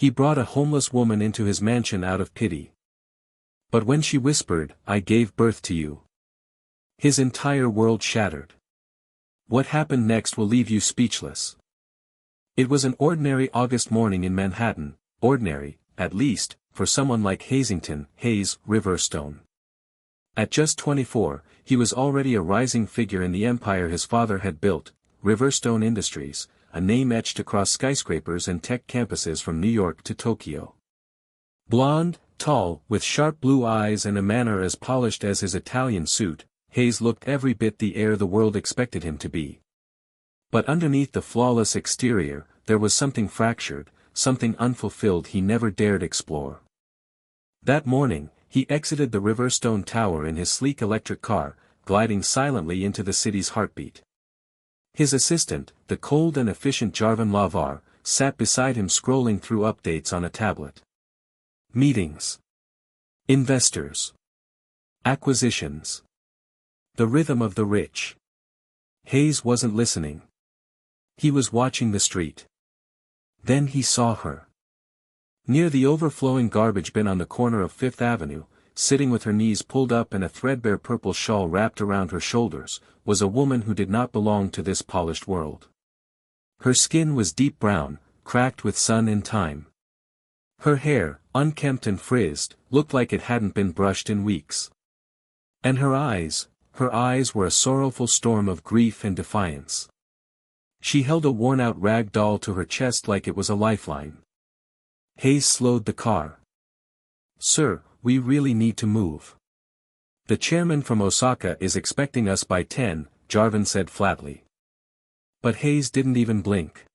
He brought a homeless woman into his mansion out of pity. But when she whispered, "I gave birth to you," his entire world shattered. What happened next will leave you speechless. It was an ordinary August morning in Manhattan, ordinary, at least, for someone like Hayes Riverstone. At just 24, he was already a rising figure in the empire his father had built, Riverstone Industries, a name etched across skyscrapers and tech campuses from New York to Tokyo. Blonde, tall, with sharp blue eyes and a manner as polished as his Italian suit, Hayes looked every bit the heir the world expected him to be. But underneath the flawless exterior, there was something fractured, something unfulfilled he never dared explore. That morning, he exited the Riverstone Tower in his sleek electric car, gliding silently into the city's heartbeat. His assistant, the cold and efficient Jarvan Lavar, sat beside him scrolling through updates on a tablet. Meetings. Investors. Acquisitions. The rhythm of the rich. Hayes wasn't listening. He was watching the street. Then he saw her. Near the overflowing garbage bin on the corner of Fifth Avenue, sitting with her knees pulled up and a threadbare purple shawl wrapped around her shoulders, was a woman who did not belong to this polished world. Her skin was deep brown, cracked with sun and time. Her hair, unkempt and frizzed, looked like it hadn't been brushed in weeks. And her eyes were a sorrowful storm of grief and defiance. She held a worn-out rag doll to her chest like it was a lifeline. Hayes slowed the car. "Sir, we really need to move. The chairman from Osaka is expecting us by 10, Jarvan said flatly. But Hayes didn't even blink.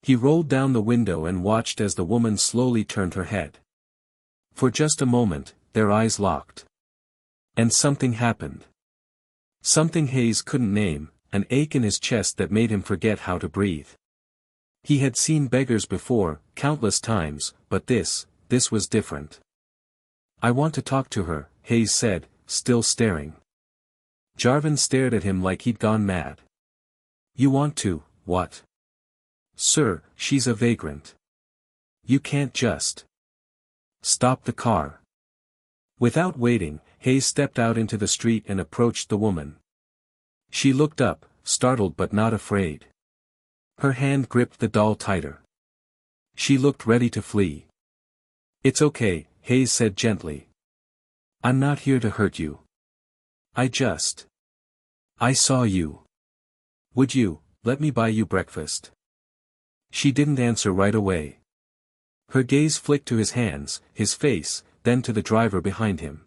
He rolled down the window and watched as the woman slowly turned her head. For just a moment, their eyes locked. And something happened. Something Hayes couldn't name, an ache in his chest that made him forget how to breathe. He had seen beggars before, countless times, but this was different. "I want to talk to her," Hayes said, still staring. Jarvan stared at him like he'd gone mad. "You want to, what?" "Sir, she's a vagrant. You can't just stop the car." Without waiting, Hayes stepped out into the street and approached the woman. She looked up, startled but not afraid. Her hand gripped the doll tighter. She looked ready to flee. "It's okay," Hayes said gently. "I'm not here to hurt you. I saw you. Would you let me buy you breakfast?" She didn't answer right away. Her gaze flicked to his hands, his face, then to the driver behind him.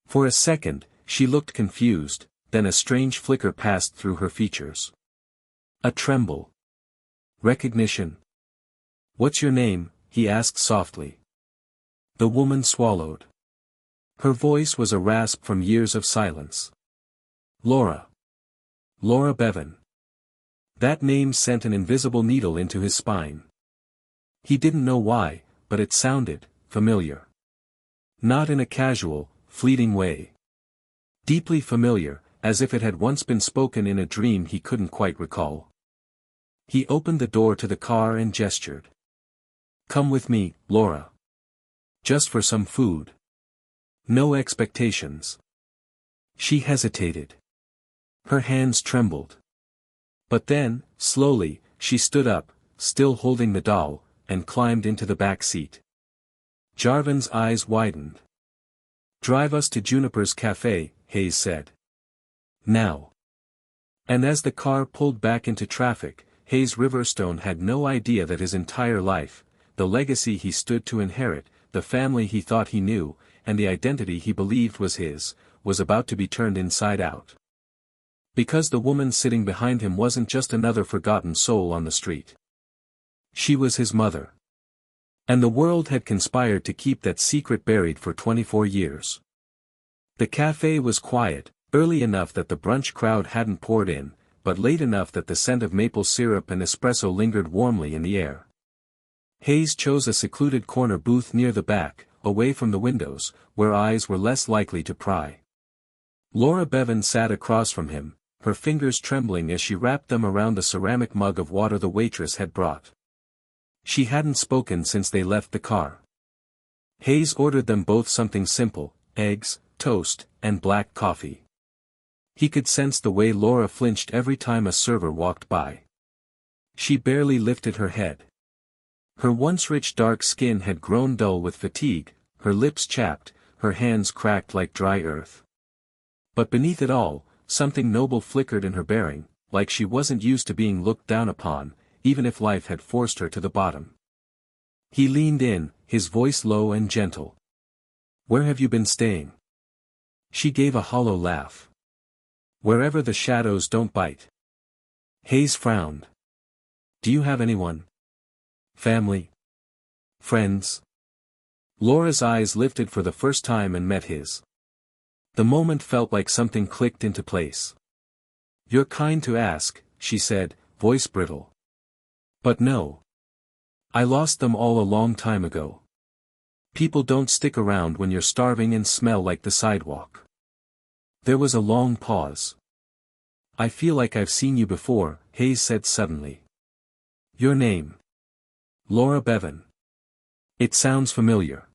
For a second, she looked confused, then a strange flicker passed through her features. A tremble. Recognition. "What's your name?" he asked softly. The woman swallowed. Her voice was a rasp from years of silence. "Laura. Laura Bevan." That name sent an invisible needle into his spine. He didn't know why, but it sounded familiar. Not in a casual, fleeting way. Deeply familiar, as if it had once been spoken in a dream he couldn't quite recall. He opened the door to the car and gestured. "Come with me, Laura. Just for some food. No expectations." She hesitated. Her hands trembled. But then, slowly, she stood up, still holding the doll, and climbed into the back seat. Jarvan's eyes widened. "Drive us to Juniper's Cafe," Hayes said. "Now." And as the car pulled back into traffic, Hayes Riverstone had no idea that his entire life, the legacy he stood to inherit, the family he thought he knew, and the identity he believed was his, was about to be turned inside out. Because the woman sitting behind him wasn't just another forgotten soul on the street. She was his mother. And the world had conspired to keep that secret buried for 24 years. The cafe was quiet, early enough that the brunch crowd hadn't poured in, but late enough that the scent of maple syrup and espresso lingered warmly in the air. Hayes chose a secluded corner booth near the back, away from the windows, where eyes were less likely to pry. Laura Bevan sat across from him, her fingers trembling as she wrapped them around the ceramic mug of water the waitress had brought. She hadn't spoken since they left the car. Hayes ordered them both something simple, eggs, toast, and black coffee. He could sense the way Laura flinched every time a server walked by. She barely lifted her head. Her once rich dark skin had grown dull with fatigue, her lips chapped, her hands cracked like dry earth. But beneath it all, something noble flickered in her bearing, like she wasn't used to being looked down upon, even if life had forced her to the bottom. He leaned in, his voice low and gentle. "Where have you been staying?" She gave a hollow laugh. "Wherever the shadows don't bite." Hayes frowned. "Do you have anyone? Family? Friends?" Laura's eyes lifted for the first time and met his. The moment felt like something clicked into place. "You're kind to ask," she said, voice brittle. "But no. I lost them all a long time ago. People don't stick around when you're starving and smell like the sidewalk." There was a long pause. "I feel like I've seen you before," Hayes said suddenly. "Your name?" "Laura Bevan. It sounds familiar."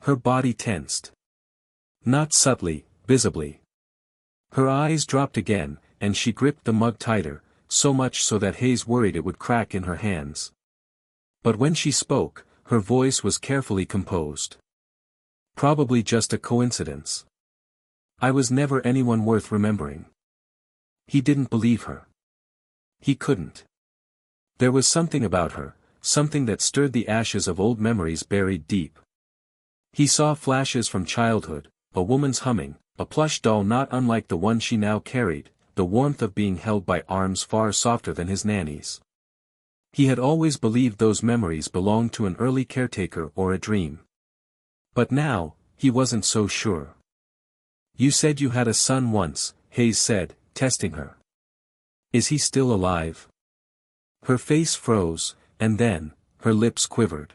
Her body tensed. Not subtly, visibly. Her eyes dropped again, and she gripped the mug tighter, so much so that Hayes worried it would crack in her hands. But when she spoke, her voice was carefully composed. "Probably just a coincidence. I was never anyone worth remembering." He didn't believe her. He couldn't. There was something about her, something that stirred the ashes of old memories buried deep. He saw flashes from childhood, a woman's humming, a plush doll not unlike the one she now carried, the warmth of being held by arms far softer than his nanny's. He had always believed those memories belonged to an early caretaker or a dream. But now, he wasn't so sure. "You said you had a son once," Hayes said, testing her. "Is he still alive?" Her face froze, and then, her lips quivered.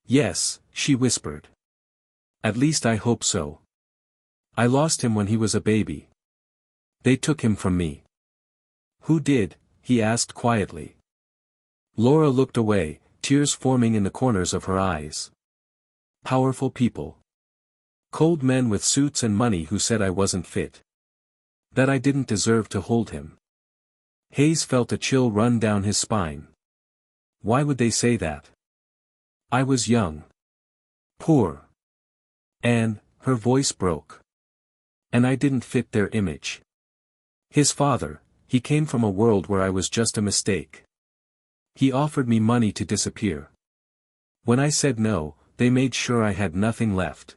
"Yes," she whispered. "At least I hope so. I lost him when he was a baby. They took him from me." "Who did?" he asked quietly. Laura looked away, tears forming in the corners of her eyes. "Powerful people. Cold men with suits and money who said I wasn't fit. That I didn't deserve to hold him." Hayes felt a chill run down his spine. Why would they say that? "I was young. Poor. And," her voice broke. "And I didn't fit their image. His father, he came from a world where I was just a mistake. He offered me money to disappear. When I said no, they made sure I had nothing left."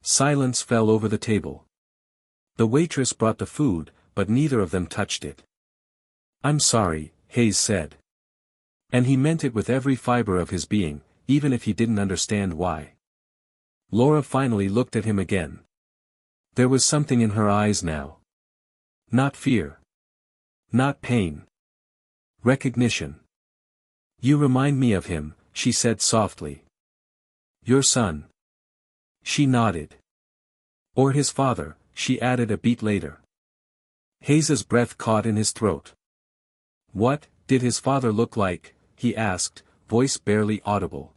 Silence fell over the table. The waitress brought the food, but neither of them touched it. "I'm sorry," Hayes said. And he meant it with every fiber of his being, even if he didn't understand why. Laura finally looked at him again. There was something in her eyes now. Not fear. Not pain. Recognition. "You remind me of him," she said softly. "Your son." She nodded. "Or his father," she added a beat later. Hayes's breath caught in his throat. "What did his father look like?" he asked, voice barely audible.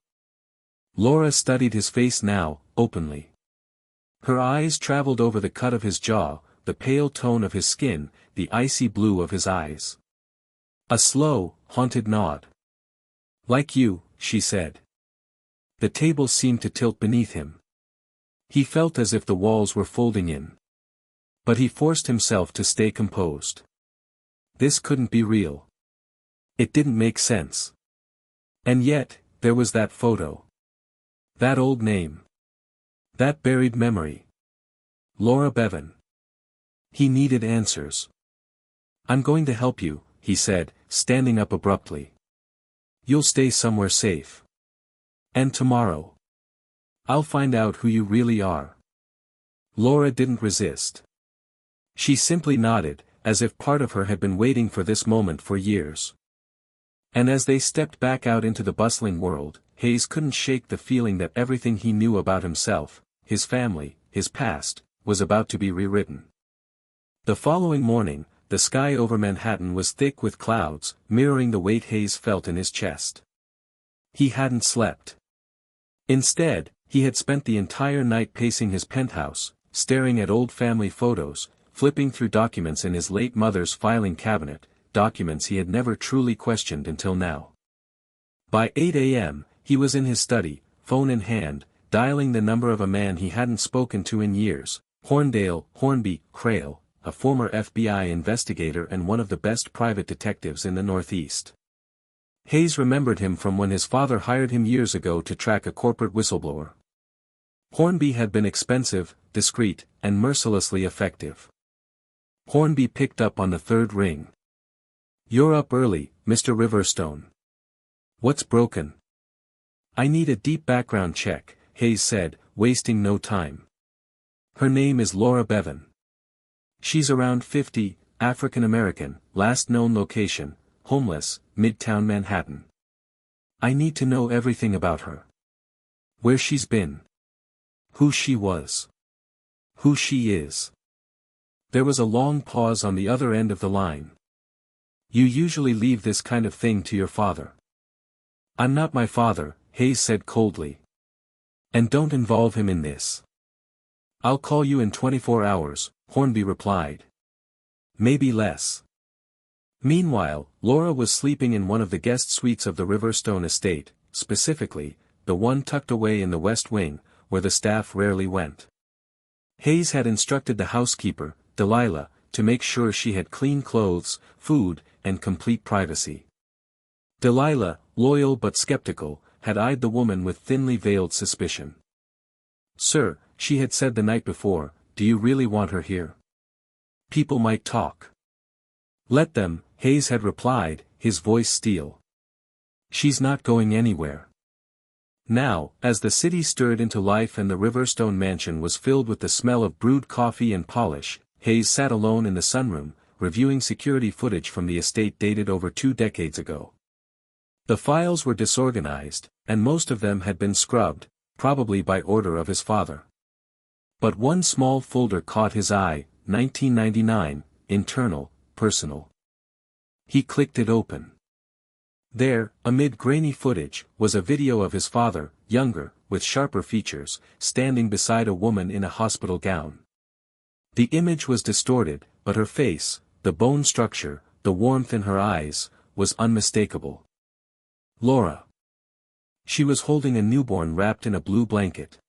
Laura studied his face now, openly. Her eyes traveled over the cut of his jaw, the pale tone of his skin, the icy blue of his eyes. A slow, haunted nod. "Like you," she said. The table seemed to tilt beneath him. He felt as if the walls were folding in. But he forced himself to stay composed. This couldn't be real. It didn't make sense. And yet, there was that photo. That old name. That buried memory. Laura Bevan. He needed answers. "I'm going to help you," he said, standing up abruptly. "You'll stay somewhere safe. And tomorrow, I'll find out who you really are." Laura didn't resist. She simply nodded, as if part of her had been waiting for this moment for years. And as they stepped back out into the bustling world, Hayes couldn't shake the feeling that everything he knew about himself, his family, his past, was about to be rewritten. The following morning, the sky over Manhattan was thick with clouds, mirroring the weight Hayes felt in his chest. He hadn't slept. Instead, he had spent the entire night pacing his penthouse, staring at old family photos, flipping through documents in his late mother's filing cabinet, documents he had never truly questioned until now. By 8 a.m., he was in his study, phone in hand, dialing the number of a man he hadn't spoken to in years, Hornby Crail, a former FBI investigator and one of the best private detectives in the Northeast. Hayes remembered him from when his father hired him years ago to track a corporate whistleblower. Hornby had been expensive, discreet, and mercilessly effective. Hornby picked up on the third ring. "You're up early, Mr. Riverstone. What's broken?" "I need a deep background check," Hayes said, wasting no time. "Her name is Laura Bevan. She's around 50, African American, last known location, homeless, Midtown Manhattan. I need to know everything about her. Where she's been. Who she was. Who she is." There was a long pause on the other end of the line. "You usually leave this kind of thing to your father." "I'm not my father," Hayes said coldly. "And don't involve him in this." "I'll call you in 24 hours, Hornby replied. "Maybe less." Meanwhile, Laura was sleeping in one of the guest suites of the Riverstone estate, specifically, the one tucked away in the West Wing, where the staff rarely went. Hayes had instructed the housekeeper, Delilah, to make sure she had clean clothes, food, and complete privacy. Delilah, loyal but skeptical, had eyed the woman with thinly veiled suspicion. "Sir," she had said the night before, "do you really want her here? People might talk." "Let them," Hayes had replied, his voice steel. "She's not going anywhere." Now, as the city stirred into life and the Riverstone mansion was filled with the smell of brewed coffee and polish, Hayes sat alone in the sunroom, reviewing security footage from the estate dated over 2 decades ago. The files were disorganized, and most of them had been scrubbed, probably by order of his father. But one small folder caught his eye, 1999, internal, personal. He clicked it open. There, amid grainy footage, was a video of his father, younger, with sharper features, standing beside a woman in a hospital gown. The image was distorted, but her face, the bone structure, the warmth in her eyes, was unmistakable. Laura. She was holding a newborn wrapped in a blue blanket.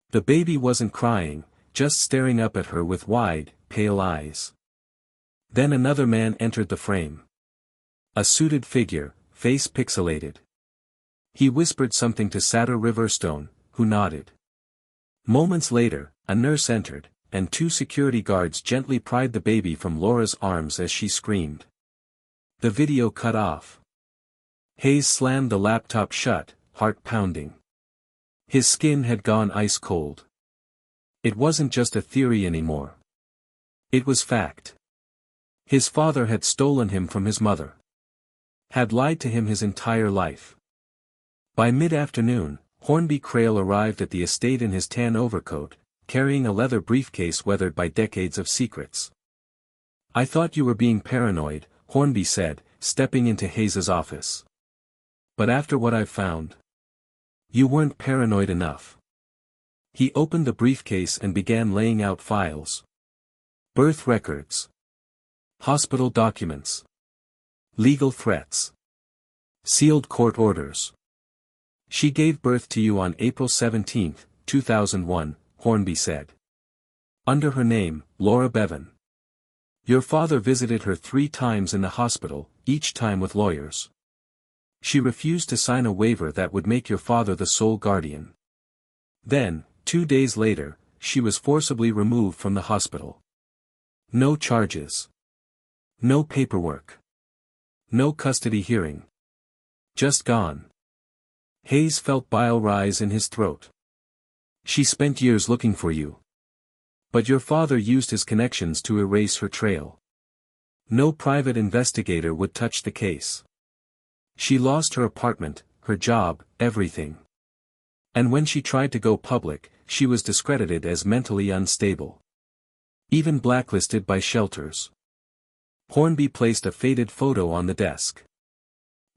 The baby wasn't crying, just staring up at her with wide, pale eyes. Then another man entered the frame. A suited figure, face pixelated. He whispered something to Satyr Riverstone, who nodded. Moments later, a nurse entered, and 2 security guards gently pried the baby from Laura's arms as she screamed. The video cut off. Hayes slammed the laptop shut, heart pounding. His skin had gone ice cold. It wasn't just a theory anymore. It was fact. His father had stolen him from his mother. Had lied to him his entire life. By mid-afternoon, Hornby Crail arrived at the estate in his tan overcoat, carrying a leather briefcase weathered by decades of secrets. "I thought you were being paranoid," Hornby said, stepping into Hayes's office. "But after what I've found, you weren't paranoid enough." He opened the briefcase and began laying out files. Birth records. Hospital documents. Legal threats. Sealed court orders. "She gave birth to you on April 17, 2001, Hornby said. "Under her name, Laura Bevan. Your father visited her 3 times in the hospital, each time with lawyers. She refused to sign a waiver that would make your father the sole guardian. Then, 2 days later, she was forcibly removed from the hospital. No charges. No paperwork. No custody hearing. Just gone." Hayes felt bile rise in his throat. "She spent years looking for you. But your father used his connections to erase her trail. No private investigator would touch the case. She lost her apartment, her job, everything. And when she tried to go public, she was discredited as mentally unstable. Even blacklisted by shelters." Hornby placed a faded photo on the desk.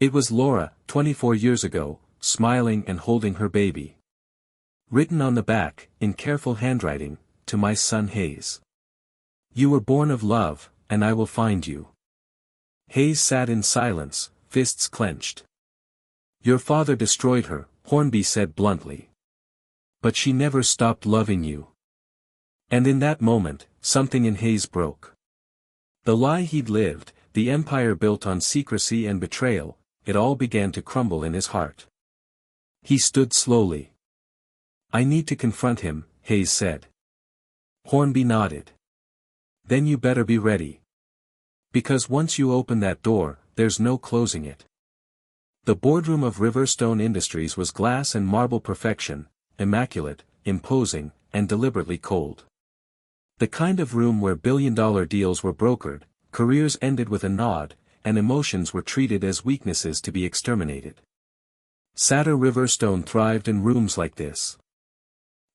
It was Laura, 24 years ago, smiling and holding her baby. Written on the back, in careful handwriting, to my son Hayes. You were born of love, and I will find you. Hayes sat in silence, fists clenched. Your father destroyed her, Hornby said bluntly. But she never stopped loving you. And in that moment, something in Hayes broke. The lie he'd lived, the empire built on secrecy and betrayal, it all began to crumble in his heart. He stood slowly. I need to confront him, Hayes said. Hornby nodded. Then you better be ready. Because once you open that door, there's no closing it. The boardroom of Riverstone Industries was glass and marble perfection, immaculate, imposing, and deliberately cold. The kind of room where billion-dollar deals were brokered, careers ended with a nod, and emotions were treated as weaknesses to be exterminated. Satyr Riverstone thrived in rooms like this.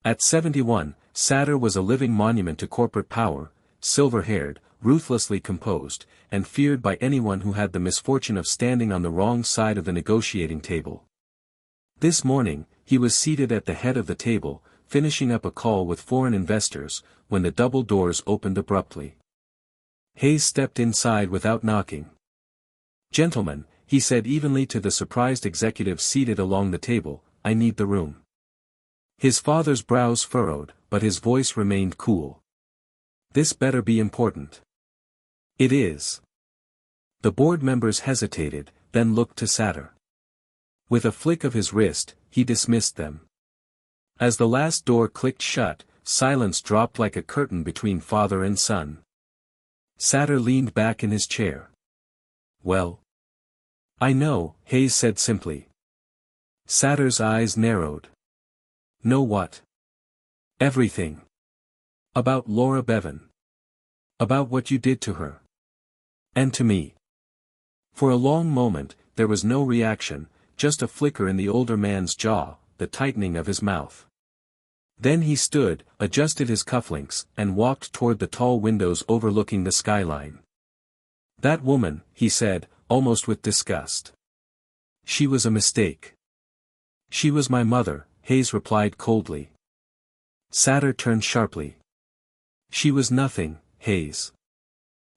At 71, Satyr was a living monument to corporate power, silver-haired, ruthlessly composed, and feared by anyone who had the misfortune of standing on the wrong side of the negotiating table. This morning, he was seated at the head of the table, finishing up a call with foreign investors, when the double doors opened abruptly. Hayes stepped inside without knocking. Gentlemen, he said evenly to the surprised executives seated along the table, I need the room. His father's brows furrowed, but his voice remained cool. This better be important. It is. The board members hesitated, then looked to Satyr. With a flick of his wrist, he dismissed them. As the last door clicked shut, silence dropped like a curtain between father and son. Satyr leaned back in his chair. Well? I know, Hayes said simply. Satyr's eyes narrowed. Know what? Everything. About Laura Bevan. About what you did to her. And to me. For a long moment, there was no reaction, just a flicker in the older man's jaw, the tightening of his mouth. Then he stood, adjusted his cufflinks, and walked toward the tall windows overlooking the skyline. That woman, he said, almost with disgust. She was a mistake. She was my mother, Hayes replied coldly. Satyr turned sharply. She was nothing, Hayes.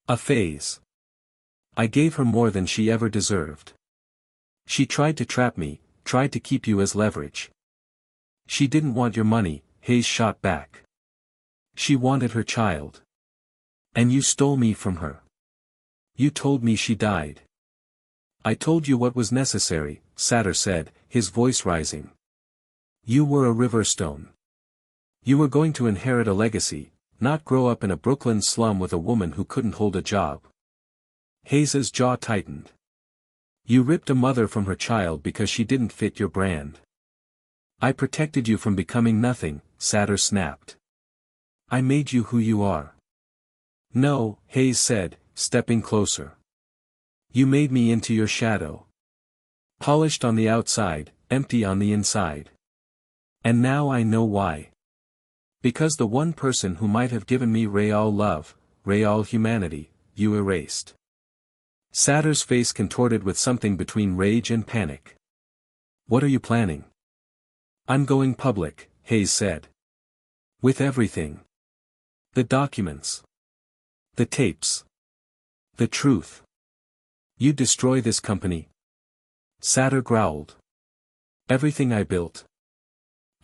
A phase. I gave her more than she ever deserved. She tried to trap me, tried to keep you as leverage. She didn't want your money, Hayes shot back. She wanted her child. And you stole me from her. You told me she died. I told you what was necessary, Satyr said, his voice rising. You were a Riverstone. You were going to inherit a legacy, not grow up in a Brooklyn slum with a woman who couldn't hold a job. Hayes's jaw tightened. You ripped a mother from her child because she didn't fit your brand. I protected you from becoming nothing, Satyr snapped. I made you who you are. No, Hayes said, stepping closer. You made me into your shadow. Polished on the outside, empty on the inside. And now I know why. Because the one person who might have given me real love, real humanity, you erased. Satyr's face contorted with something between rage and panic. What are you planning? I'm going public, Hayes said. With everything. The documents. The tapes. The truth. You destroy this company. Satyr growled. Everything I built.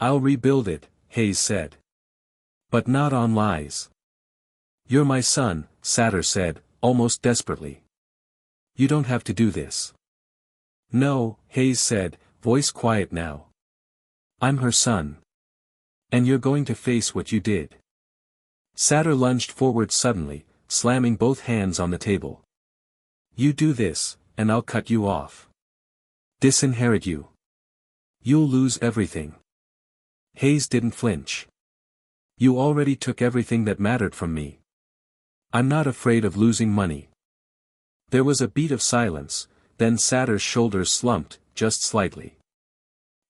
I'll rebuild it, Hayes said. But not on lies. You're my son, Satyr said, almost desperately. You don't have to do this. No, Hayes said, voice quiet now. I'm her son. And you're going to face what you did. Satyr lunged forward suddenly, slamming both hands on the table. You do this, and I'll cut you off. Disinherit you. You'll lose everything. Hayes didn't flinch. You already took everything that mattered from me. I'm not afraid of losing money. There was a beat of silence, then Satyr's shoulders slumped, just slightly.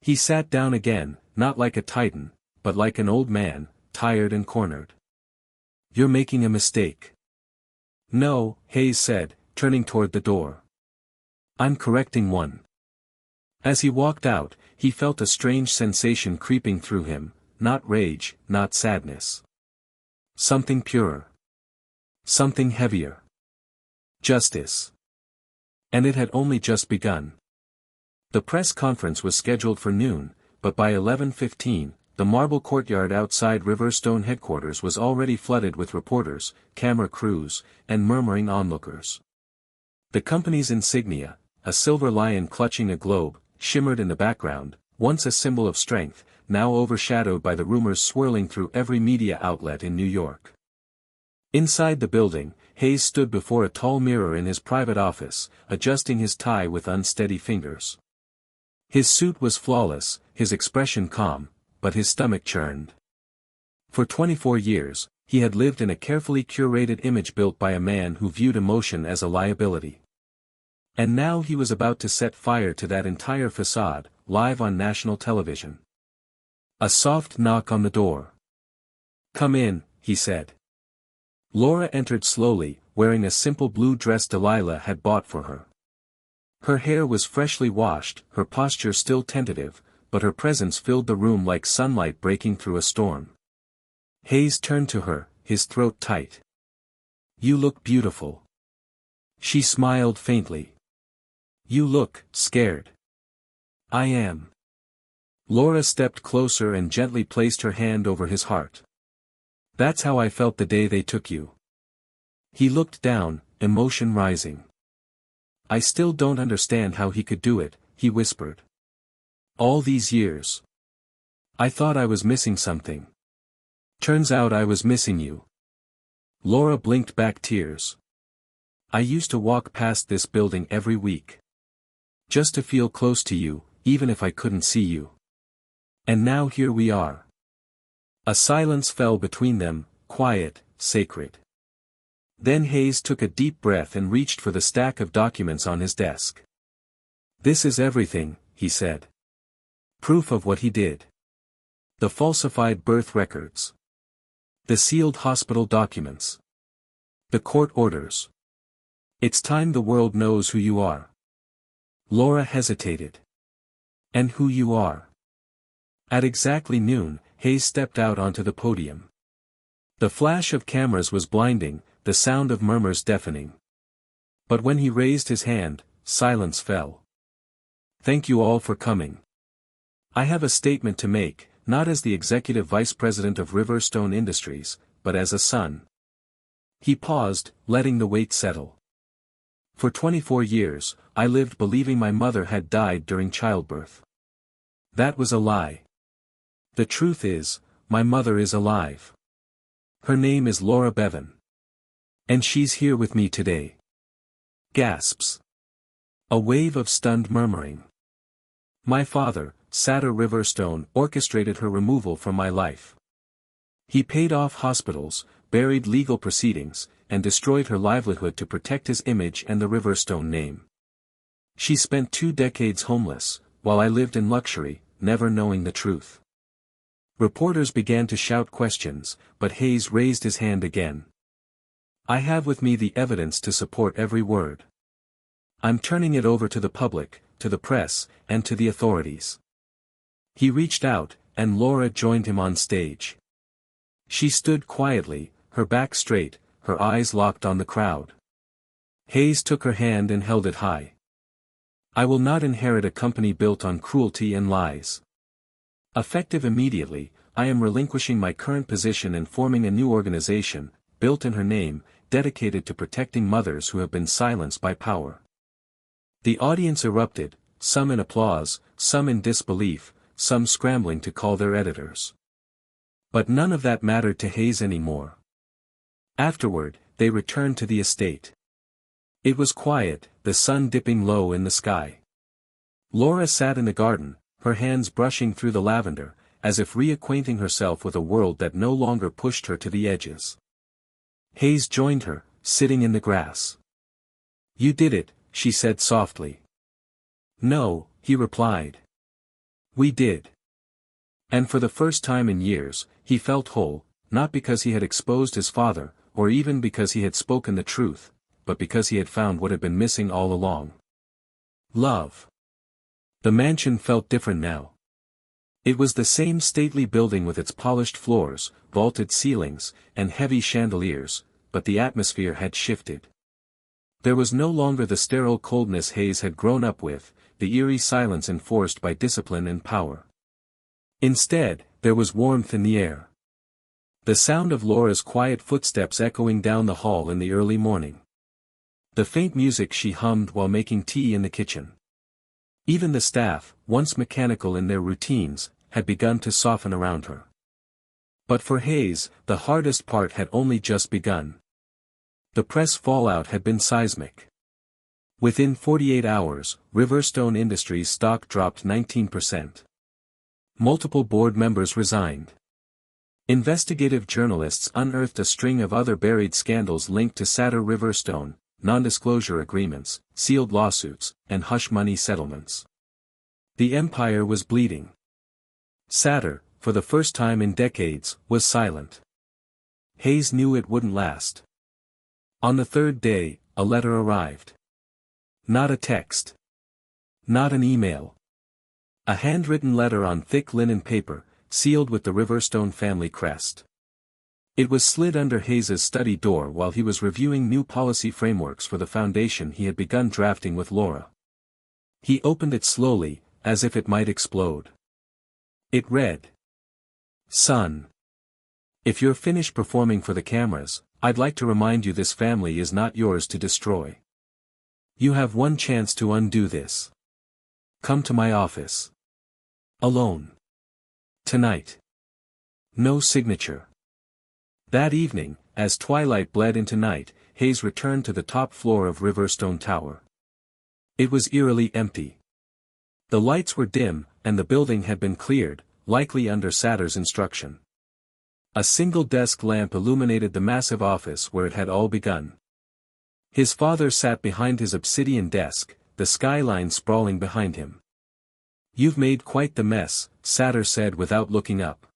He sat down again, not like a titan, but like an old man, tired and cornered. You're making a mistake. No, Hayes said, turning toward the door. I'm correcting one. As he walked out, he felt a strange sensation creeping through him, not rage, not sadness. Something purer. Something heavier. Justice. And it had only just begun. The press conference was scheduled for noon, but by 11:15, the marble courtyard outside Riverstone headquarters was already flooded with reporters, camera crews, and murmuring onlookers. The company's insignia, a silver lion clutching a globe, shimmered in the background, once a symbol of strength, now overshadowed by the rumors swirling through every media outlet in New York. Inside the building, Hayes stood before a tall mirror in his private office, adjusting his tie with unsteady fingers. His suit was flawless, his expression calm, but his stomach churned. For 24 years, he had lived in a carefully curated image built by a man who viewed emotion as a liability. And now he was about to set fire to that entire facade, live on national television. A soft knock on the door. "Come in," he said. Laura entered slowly, wearing a simple blue dress Delilah had bought for her. Her hair was freshly washed, her posture still tentative, but her presence filled the room like sunlight breaking through a storm. Hayes turned to her, his throat tight. "You look beautiful." She smiled faintly. "You look scared." "I am." Laura stepped closer and gently placed her hand over his heart. "That's how I felt the day they took you." He looked down, emotion rising. "I still don't understand how he could do it," he whispered. "All these years. I thought I was missing something. Turns out I was missing you." Laura blinked back tears. "I used to walk past this building every week. Just to feel close to you, even if I couldn't see you. And now here we are." A silence fell between them, quiet, sacred. Then Hayes took a deep breath and reached for the stack of documents on his desk. "This is everything," he said. "Proof of what he did. The falsified birth records. The sealed hospital documents. The court orders. It's time the world knows who you are." Laura hesitated. "And who you are." At exactly noon, Hayes stepped out onto the podium. The flash of cameras was blinding, the sound of murmurs deafening. But when he raised his hand, silence fell. "Thank you all for coming. I have a statement to make, not as the executive vice president of Riverstone Industries, but as a son." He paused, letting the weight settle. "For 24 years, I lived believing my mother had died during childbirth. That was a lie. The truth is, my mother is alive. Her name is Laura Bevan. And she's here with me today." Gasps. A wave of stunned murmuring. "My father, Satyr Riverstone, orchestrated her removal from my life. He paid off hospitals, buried legal proceedings, and destroyed her livelihood to protect his image and the Riverstone name. She spent 2 decades homeless, while I lived in luxury, never knowing the truth." Reporters began to shout questions, but Hayes raised his hand again. "I have with me the evidence to support every word. I'm turning it over to the public, to the press, and to the authorities." He reached out, and Laura joined him on stage. She stood quietly, her back straight, her eyes locked on the crowd. Hayes took her hand and held it high. "I will not inherit a company built on cruelty and lies. Effective immediately, I am relinquishing my current position and forming a new organization, built in her name, dedicated to protecting mothers who have been silenced by power." The audience erupted, some in applause, some in disbelief, some scrambling to call their editors. But none of that mattered to Hayes anymore. Afterward, they returned to the estate. It was quiet, the sun dipping low in the sky. Laura sat in the garden, her hands brushing through the lavender, as if reacquainting herself with a world that no longer pushed her to the edges. Hayes joined her, sitting in the grass. "You did it," she said softly. "No," he replied. "We did." And for the first time in years, he felt whole, not because he had exposed his father, or even because he had spoken the truth, but because he had found what had been missing all along. Love. The mansion felt different now. It was the same stately building with its polished floors, vaulted ceilings, and heavy chandeliers, but the atmosphere had shifted. There was no longer the sterile coldness Hayes had grown up with, the eerie silence enforced by discipline and power. Instead, there was warmth in the air. The sound of Laura's quiet footsteps echoing down the hall in the early morning. The faint music she hummed while making tea in the kitchen. Even the staff, once mechanical in their routines, had begun to soften around her. But for Hayes, the hardest part had only just begun. The press fallout had been seismic. Within 48 hours, Riverstone Industries stock dropped 19%. Multiple board members resigned. Investigative journalists unearthed a string of other buried scandals linked to Satyr Riverstone, non-disclosure agreements, sealed lawsuits, and hush money settlements. The empire was bleeding. Satyr, for the first time in decades, was silent. Hayes knew it wouldn't last. On the third day, a letter arrived. Not a text. Not an email. A handwritten letter on thick linen paper, sealed with the Riverstone family crest. It was slid under Hayes's study door while he was reviewing new policy frameworks for the foundation he had begun drafting with Laura. He opened it slowly, as if it might explode. It read, "Son. If you're finished performing for the cameras, I'd like to remind you this family is not yours to destroy. You have one chance to undo this. Come to my office. Alone. Tonight." No signature. That evening, as twilight bled into night, Hayes returned to the top floor of Riverstone Tower. It was eerily empty. The lights were dim, and the building had been cleared, likely under Satyr's instruction. A single desk lamp illuminated the massive office where it had all begun. His father sat behind his obsidian desk, the skyline sprawling behind him. "You've made quite the mess," Satyr said without looking up.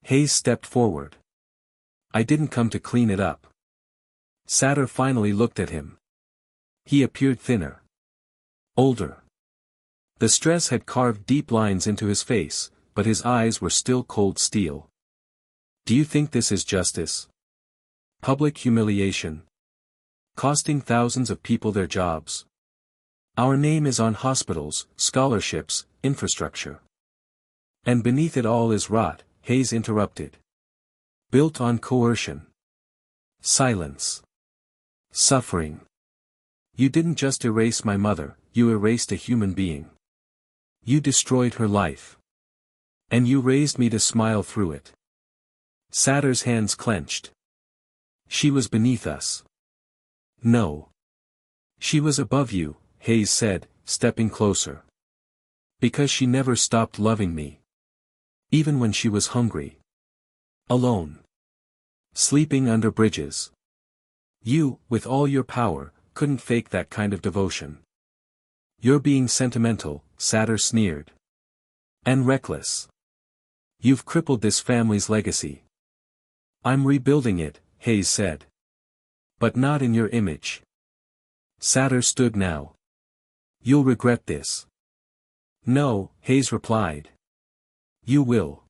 Hayes stepped forward. "I didn't come to clean it up." Satyr finally looked at him. He appeared thinner. Older. The stress had carved deep lines into his face, but his eyes were still cold steel. "Do you think this is justice? Public humiliation. Costing thousands of people their jobs. Our name is on hospitals, scholarships, infrastructure. And beneath it all is rot," Hayes interrupted. "Built on coercion. Silence. Suffering. You didn't just erase my mother, you erased a human being. You destroyed her life. And you raised me to smile through it." Satyr's hands clenched. "She was beneath us." "No. She was above you," Hayes said, stepping closer. "Because she never stopped loving me. Even when she was hungry. Alone. Sleeping under bridges. You, with all your power, couldn't fake that kind of devotion. You're being sentimental," Satyr sneered. "And reckless. You've crippled this family's legacy." "I'm rebuilding it," Hayes said. "But not in your image." Satyr stood now. "You'll regret this." "No," Hayes replied. "You will."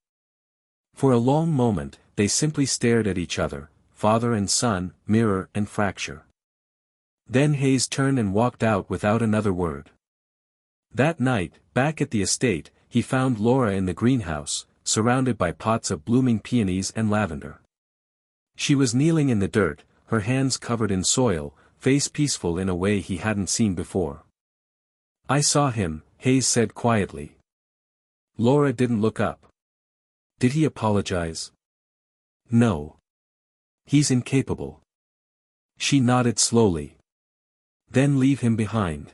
For a long moment, they simply stared at each other, father and son, mirror and fracture. Then Hayes turned and walked out without another word. That night, back at the estate, he found Laura in the greenhouse, surrounded by pots of blooming peonies and lavender. She was kneeling in the dirt, her hands covered in soil, face peaceful in a way he hadn't seen before. "I saw him," Hayes said quietly. Laura didn't look up. "Did he apologize?" "No. He's incapable." She nodded slowly. "Then leave him behind.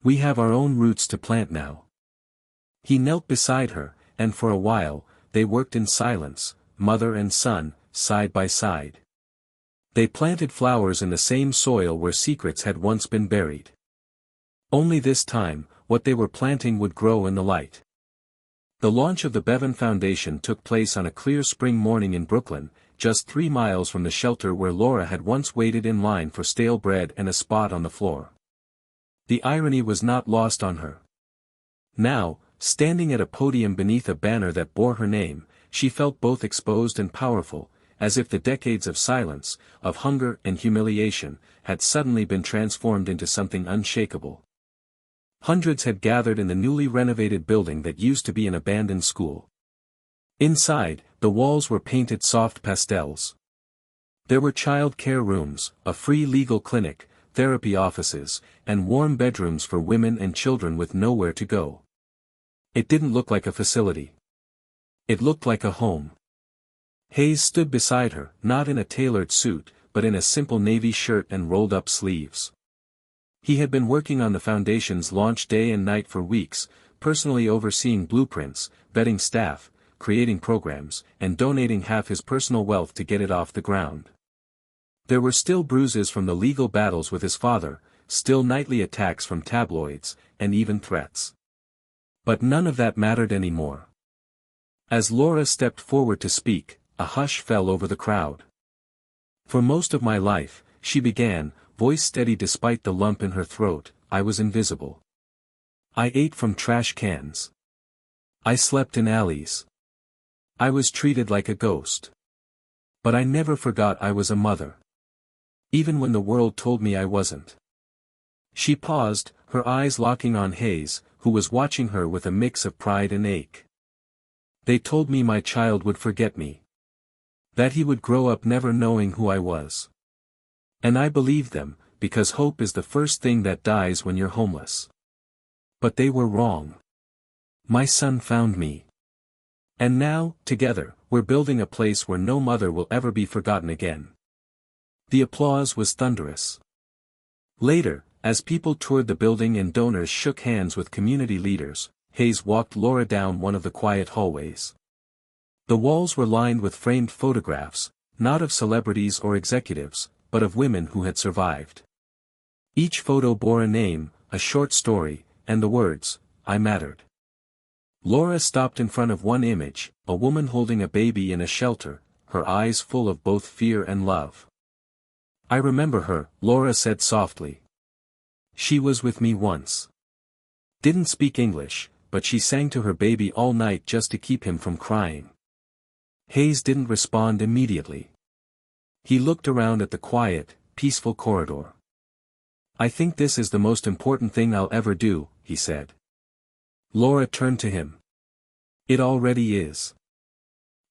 We have our own roots to plant now." He knelt beside her, and for a while, they worked in silence, mother and son, side by side. They planted flowers in the same soil where secrets had once been buried. Only this time, what they were planting would grow in the light. The launch of the Bevan Foundation took place on a clear spring morning in Brooklyn, just 3 miles from the shelter where Laura had once waited in line for stale bread and a spot on the floor. The irony was not lost on her. Now, standing at a podium beneath a banner that bore her name, she felt both exposed and powerful, as if the decades of silence, of hunger and humiliation, had suddenly been transformed into something unshakable. Hundreds had gathered in the newly renovated building that used to be an abandoned school. Inside, the walls were painted soft pastels. There were child care rooms, a free legal clinic, therapy offices, and warm bedrooms for women and children with nowhere to go. It didn't look like a facility. It looked like a home. Hayes stood beside her, not in a tailored suit, but in a simple navy shirt and rolled-up sleeves. He had been working on the foundation's launch day and night for weeks, personally overseeing blueprints, vetting staff, creating programs, and donating half his personal wealth to get it off the ground. There were still bruises from the legal battles with his father, still nightly attacks from tabloids, and even threats. But none of that mattered anymore. As Laura stepped forward to speak, a hush fell over the crowd. For most of my life, she began, voice steady despite the lump in her throat, I was invisible. I ate from trash cans. I slept in alleys. I was treated like a ghost. But I never forgot I was a mother. Even when the world told me I wasn't. She paused, her eyes locking on Hayes, who was watching her with a mix of pride and ache. They told me my child would forget me. That he would grow up never knowing who I was. And I believed them, because hope is the first thing that dies when you're homeless. But they were wrong. My son found me. And now, together, we're building a place where no mother will ever be forgotten again. The applause was thunderous. Later, as people toured the building and donors shook hands with community leaders, Hayes walked Laura down one of the quiet hallways. The walls were lined with framed photographs, not of celebrities or executives, but of women who had survived. Each photo bore a name, a short story, and the words, I mattered. Laura stopped in front of one image, a woman holding a baby in a shelter, her eyes full of both fear and love. I remember her, Laura said softly. She was with me once. Didn't speak English, but she sang to her baby all night just to keep him from crying. Hayes didn't respond immediately. He looked around at the quiet, peaceful corridor. I think this is the most important thing I'll ever do, he said. Laura turned to him. It already is.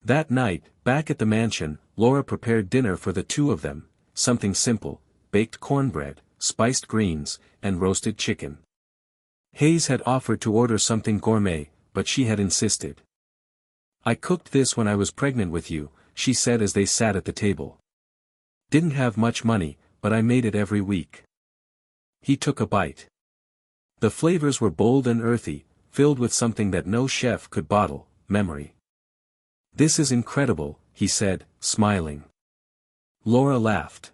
That night, back at the mansion, Laura prepared dinner for the two of them, something simple, baked cornbread, spiced greens, and roasted chicken. Hayes had offered to order something gourmet, but she had insisted. I cooked this when I was pregnant with you, she said as they sat at the table. Didn't have much money, but I made it every week. He took a bite. The flavors were bold and earthy, filled with something that no chef could bottle, memory. This is incredible, he said, smiling. Laura laughed.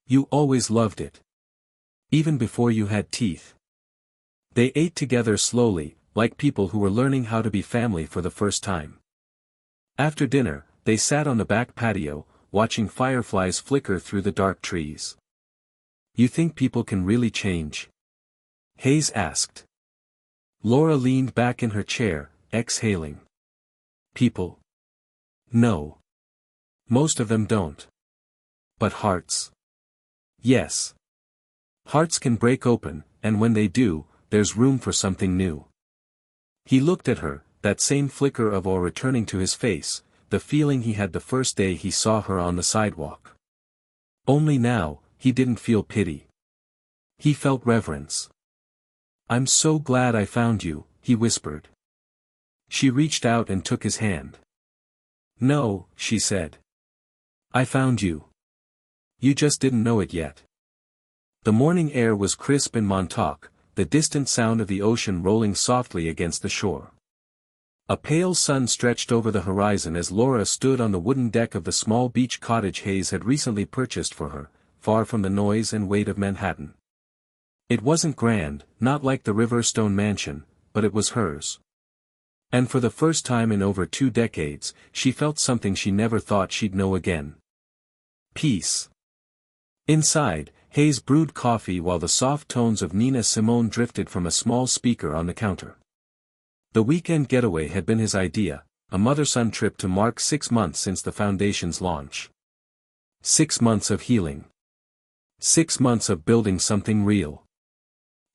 You always loved it. Even before you had teeth. They ate together slowly, like people who were learning how to be family for the first time. After dinner, they sat on the back patio, watching fireflies flicker through the dark trees. You think people can really change? Hayes asked. Laura leaned back in her chair, exhaling. People? No. Most of them don't. But hearts? Yes. Hearts can break open, and when they do, there's room for something new. He looked at her, that same flicker of awe returning to his face, the feeling he had the first day he saw her on the sidewalk. Only now, he didn't feel pity. He felt reverence. I'm so glad I found you, he whispered. She reached out and took his hand. No, she said. I found you. You just didn't know it yet. The morning air was crisp in Montauk, the distant sound of the ocean rolling softly against the shore. A pale sun stretched over the horizon as Laura stood on the wooden deck of the small beach cottage Hayes had recently purchased for her, far from the noise and weight of Manhattan. It wasn't grand, not like the Riverstone mansion, but it was hers. And for the first time in over 2 decades, she felt something she never thought she'd know again. Peace. Inside, Hayes brewed coffee while the soft tones of Nina Simone drifted from a small speaker on the counter. The weekend getaway had been his idea, a mother-son trip to mark 6 months since the foundation's launch. 6 months of healing. 6 months of building something real.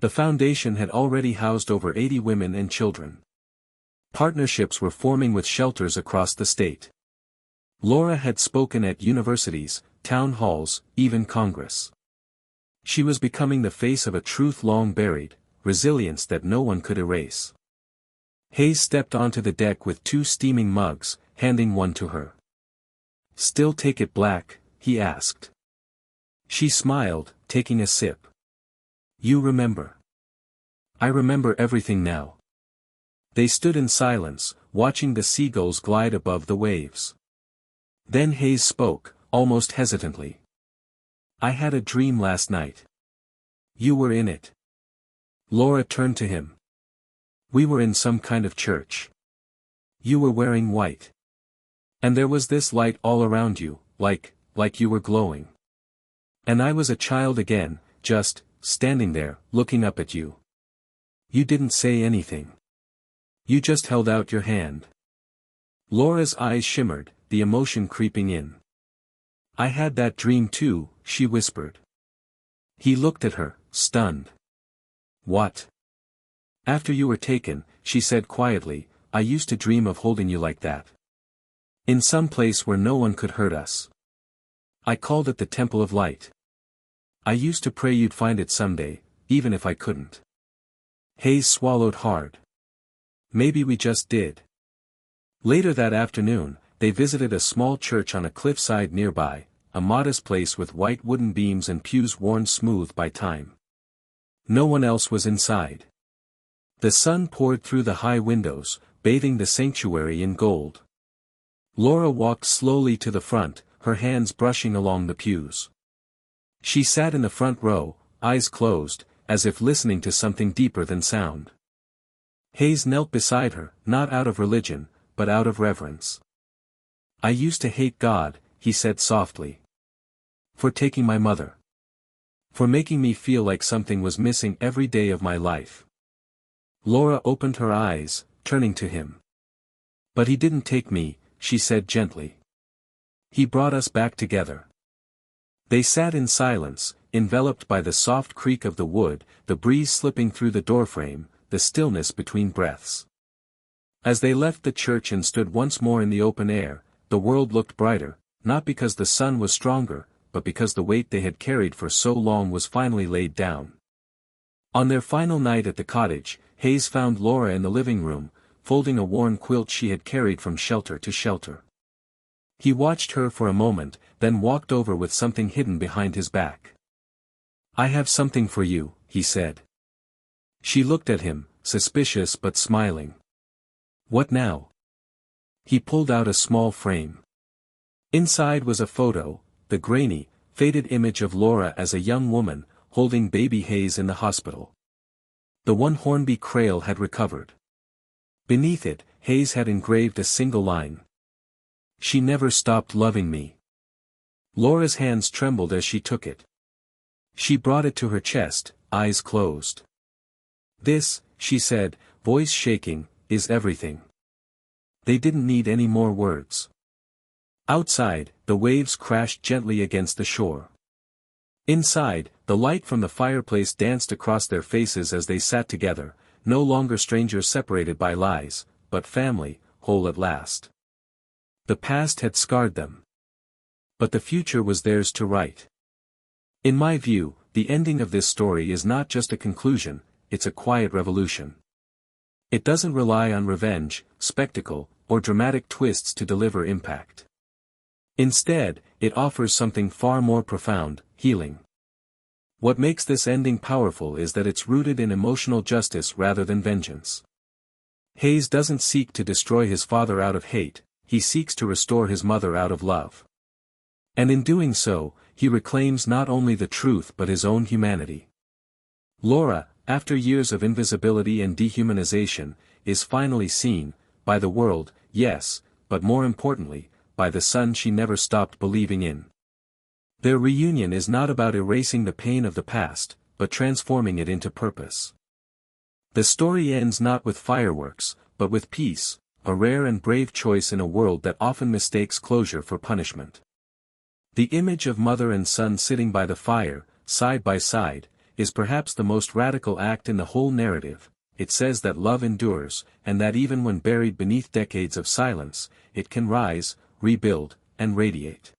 The foundation had already housed over 80 women and children. Partnerships were forming with shelters across the state. Laura had spoken at universities, town halls, even Congress. She was becoming the face of a truth long buried, resilience that no one could erase. Hayes stepped onto the deck with 2 steaming mugs, handing one to her. "Still take it black?" he asked. She smiled, taking a sip. "You remember." "I remember everything now." They stood in silence, watching the seagulls glide above the waves. Then Hayes spoke, almost hesitantly. "I had a dream last night. You were in it." Laura turned to him. "We were in some kind of church. You were wearing white. And there was this light all around you, like you were glowing. And I was a child again, just, standing there, looking up at you. You didn't say anything. You just held out your hand." Laura's eyes shimmered, the emotion creeping in. "I had that dream too," she whispered. He looked at her, stunned. "What?" "After you were taken," she said quietly, "I used to dream of holding you like that. In some place where no one could hurt us. I called it the Temple of Light. I used to pray you'd find it someday, even if I couldn't." Hayes swallowed hard. "Maybe we just did." Later that afternoon, they visited a small church on a cliffside nearby, a modest place with white wooden beams and pews worn smooth by time. No one else was inside. The sun poured through the high windows, bathing the sanctuary in gold. Laura walked slowly to the front, her hands brushing along the pews. She sat in the front row, eyes closed, as if listening to something deeper than sound. Hayes knelt beside her, not out of religion, but out of reverence. "I used to hate God," he said softly. "For taking my mother. For making me feel like something was missing every day of my life." Laura opened her eyes, turning to him. "But he didn't take me," she said gently. "He brought us back together." They sat in silence, enveloped by the soft creak of the wood, the breeze slipping through the doorframe, the stillness between breaths. As they left the church and stood once more in the open air, the world looked brighter, not because the sun was stronger, but because the weight they had carried for so long was finally laid down. On their final night at the cottage, Hayes found Laura in the living room, folding a worn quilt she had carried from shelter to shelter. He watched her for a moment, then walked over with something hidden behind his back. "I have something for you," he said. She looked at him, suspicious but smiling. "What now?" He pulled out a small frame. Inside was a photo, the grainy, faded image of Laura as a young woman, holding baby Hayes in the hospital. The one Hornby Crail had recovered. Beneath it, Hayes had engraved a single line. "She never stopped loving me." Laura's hands trembled as she took it. She brought it to her chest, eyes closed. "This," she said, voice shaking, "is everything." They didn't need any more words. Outside, the waves crashed gently against the shore. Inside, the light from the fireplace danced across their faces as they sat together, no longer strangers separated by lies, but family, whole at last. The past had scarred them. But the future was theirs to write. In my view, the ending of this story is not just a conclusion, it's a quiet revolution. It doesn't rely on revenge, spectacle, or dramatic twists to deliver impact. Instead, it offers something far more profound, healing. What makes this ending powerful is that it's rooted in emotional justice rather than vengeance. Hayes doesn't seek to destroy his father out of hate, he seeks to restore his mother out of love. And in doing so, he reclaims not only the truth but his own humanity. Laura, after years of invisibility and dehumanization, is finally seen, by the world, yes, but more importantly, by the son she never stopped believing in. Their reunion is not about erasing the pain of the past, but transforming it into purpose. The story ends not with fireworks, but with peace, a rare and brave choice in a world that often mistakes closure for punishment. The image of mother and son sitting by the fire, side by side, is perhaps the most radical act in the whole narrative. It says that love endures, and that even when buried beneath decades of silence, it can rise, rebuild, and radiate.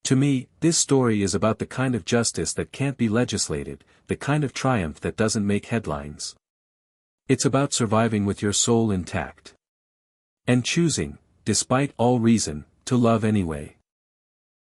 To me, this story is about the kind of justice that can't be legislated, the kind of triumph that doesn't make headlines. It's about surviving with your soul intact. And choosing, despite all reason, to love anyway.